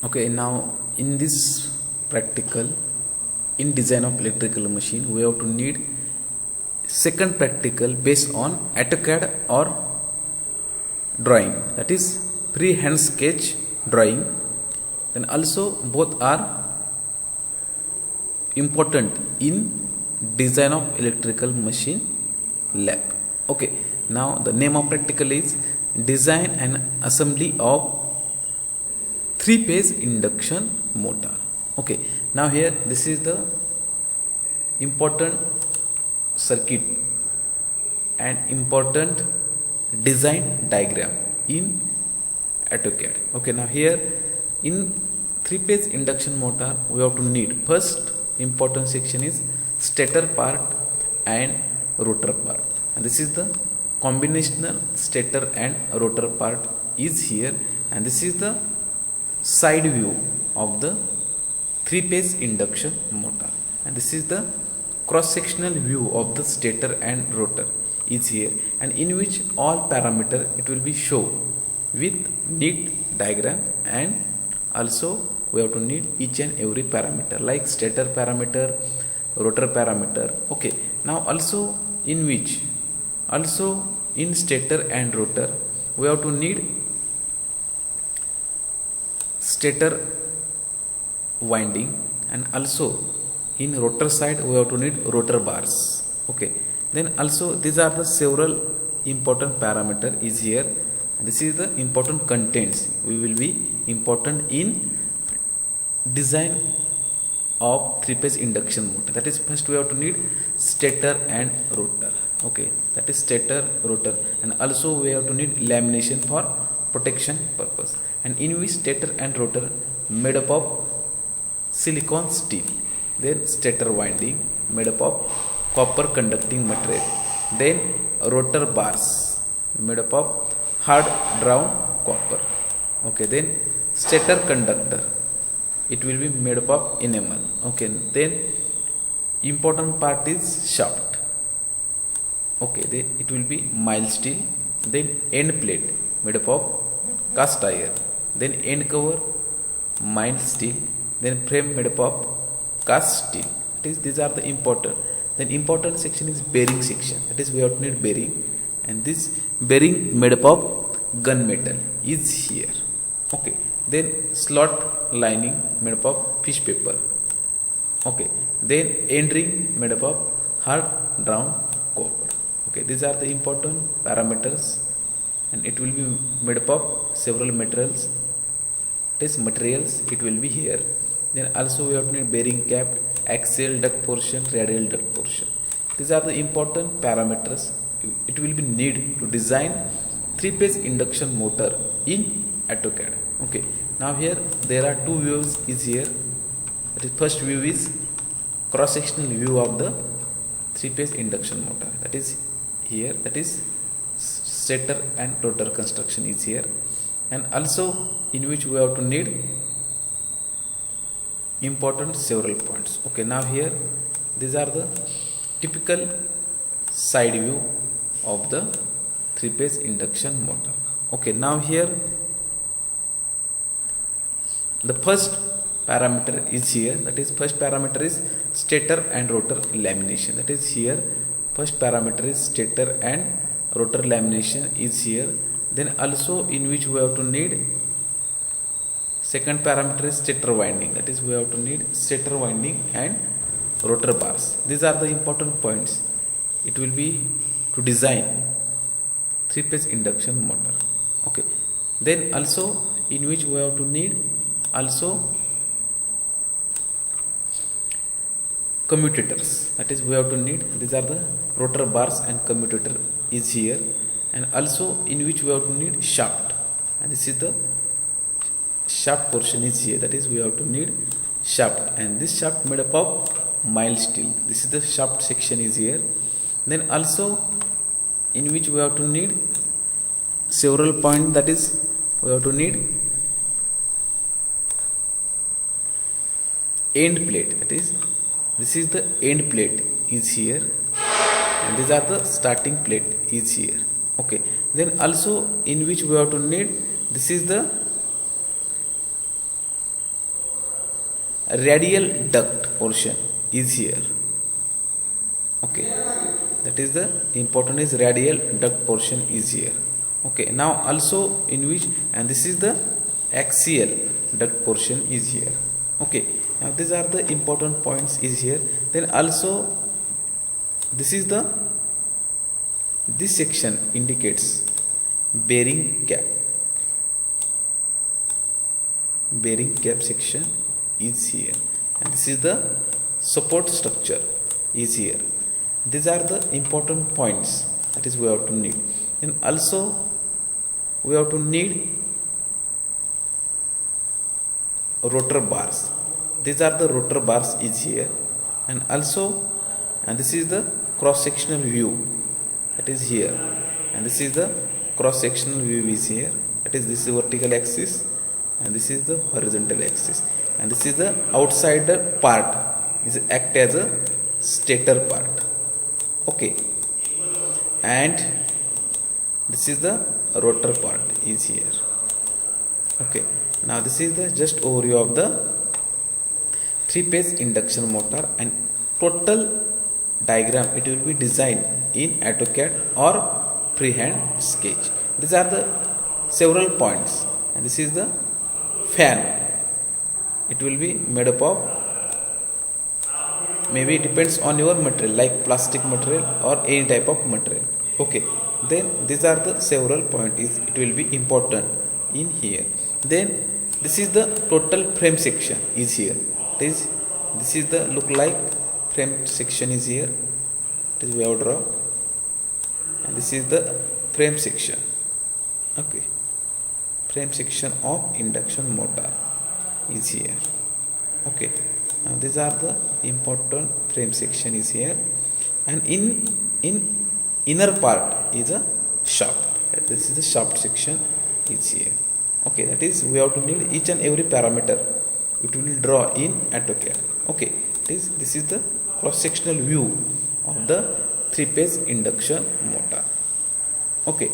Okay, now in this practical in design of electrical machine, we have to need second practical based on AutoCAD or drawing, that is freehand sketch drawing. Then also both are important in design of electrical machine lab. Okay, now the name of practical is design and assembly of three-phase induction motor. Okay, now here this is the important circuit and important design diagram in AutoCAD. Okay, now here in three-phase induction motor we have to need first important section is stator part and rotor part, and this is the combinational stator and rotor part is here, and this is the side view of the three-phase induction motor, and this is the cross-sectional view of the stator and rotor is here, and in which all parameter it will be shown with neat diagram, and also we have to need each and every parameter like stator parameter, rotor parameter. Okay, now also in which also in stator and rotor we have to need stator winding, and also in rotor side we have to need rotor bars. Okay, then also these are the several important parameter is here, and this is the important contents we will be important in design of three-phase induction motor. That is first we have to need stator and rotor. Okay, that is stator, rotor, and also we have to need lamination for protection purpose, and in which stator and rotor made up of silicon steel, then stator winding made up of copper conducting material, then rotor bars made up of hard drawn copper. Okay, then stator conductor it will be made up of enamel. Okay, then important part is shaft. Okay, then it will be mild steel, then end plate made up of cast iron, then end cover mild steel, then frame made up of cast steel. These are the important. Then important section is bearing section, that is we have to need bearing, and this bearing made up of gun metal is here. Okay, then slot lining made up of fish paper. Okay, then end ring made up of hard drawn copper. Okay, these are the important parameters, and it will be made up of several materials. This materials it will be here. Then also we have to need bearing cap, axial duct portion, radial duct portion. These are the important parameters it will be need to design three-phase induction motor in AutoCAD. Okay, now here there are two views is here. The first view is cross-sectional view of the three-phase induction motor, that is here, that is stator and rotor construction is here, and also in which we have to need important several points. Okay, now here these are the typical side view of the three-phase induction motor. Okay, now here the first parameter is here, that is first parameter is stator and rotor lamination, that is here first parameter is stator and rotor lamination is here. Then also in which we have to need second parameter is stator winding, that is we have to need stator winding and rotor bars. These are the important points it will be to design three-phase induction motor. Okay, then also in which we have to need also commutators, that is we have to need, these are the rotor bars and commutator is here, and also in which we have to need shaft, and this is the shaft portion is here, that is we have to need shaft, and this shaft made up of mild steel. This is the shaft section is here. Then also in which we have to need several points, that is we have to need end plate, that is this is the end plate is here, and these are the starting plate is here. Okay, then also in which we have to need, this is the radial duct portion is here. Okay, that is the important is radial duct portion is here. Okay, now also in which, and this is the axial duct portion is here. Okay, now these are the important points is here. Then also this is the, this section indicates bearing cap. Bearing cap section is here, and this is the support structure is here. These are the important points that is we have to need. And also we have to need rotor bars. These are the rotor bars is here, and also, and this is the cross sectional view that is here, and this is the cross sectional view is here. That is, this is vertical axis and this is the horizontal axis, and this is the outsider part is act as a stator part. Okay, and this is the rotor part is here. Okay, now this is the just overview of the 3-phase induction motor, and total diagram it will be designed in AutoCAD or freehand sketch. These are the several points, and this is the fan. It will be made up of, maybe it depends on your material, like plastic material or any type of material. Okay, then these are the several points is it will be important in here. Then this is the total frame section is here. This is the look like frame section is here. It is we have draw, and this is the frame section. Okay, frame section of induction motor is here. Okay, now these are the important frame section is here, and in inner part is a shaft. This is the shaft section is here. Okay, that is we have to need each and every parameter it will draw in AutoCAD. Okay, this is the cross sectional view of the 3-phase induction motor. Okay.